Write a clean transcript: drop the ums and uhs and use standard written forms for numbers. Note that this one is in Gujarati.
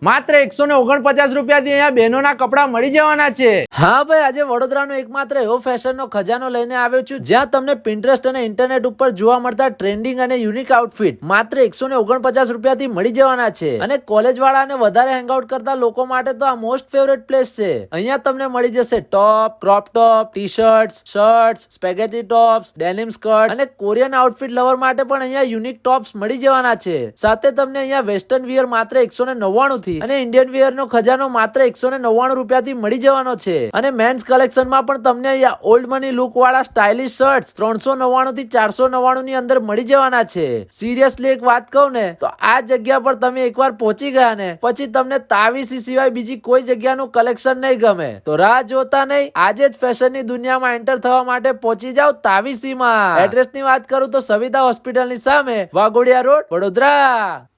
માત્ર 149 રૂપિયાથી અહીંયા બહેનોના કપડા મળી જવાના છે। હા ભાઈ, આજે વડોદરાનો એકમાત્ર એવો ફેશનનો ખજાનો લઈને આવ્યો છું જ્યાં તમને પિન્ટરેસ્ટ અને ઇન્ટરનેટ ઉપર જોવા મળતા ટ્રેન્ડિંગ અને યુનિક આઉટફિટ માત્ર 149 રૂપિયાથી મળી જવાના છે। અને કોલેજ વાળા અને વધારે હેંગઆઉટ કરતા લોકો માટે તો આ મોસ્ટ ફેવરેટ પ્લેસ છે। અહીંયા તમને મળી જશે top, crop top, T shirts, shirts, spaghetti tops, denim skirts અને કોરિયન આઉટફિટ લવર માટે પણ અહીંયા યુનિક ટોપ્સ મળી જવાના છે। સાથે તમને અહીંયા વેસ્ટર્ન વિયર માત્ર 199 થી અને ઇન્ડિયન વિયર નો ખજાનો માત્ર 199 રૂપિયાથી મળી જવાનો છે। અને મેન્સ કલેક્શન માં પણ તમને અહીંયા ઓલ્ડ મની લુક વાળા સ્ટાઇલિશ શર્ટ્સ 399 થી 499 ની અંદર મળી જવાના છે। સિરિયસલી એક વાત કહું ને તો આ જગ્યા પર તમે એકવાર પહોંચી ગયા ને પછી તમને તાવીસી સિવાય બીજી કોઈ જગ્યાનું કલેક્શન નહીં ગમે। તો રાહ જોતા નહીં, આજે જ ફેશનની દુનિયામાં એન્ટર થવા માટે પહોંચી જાઓ તાવીસીમાં। એડ્રેસની વાત કરું તો સવિતા હોસ્પિટલની સામે વાઘોડિયા રોડ, વડોદરા।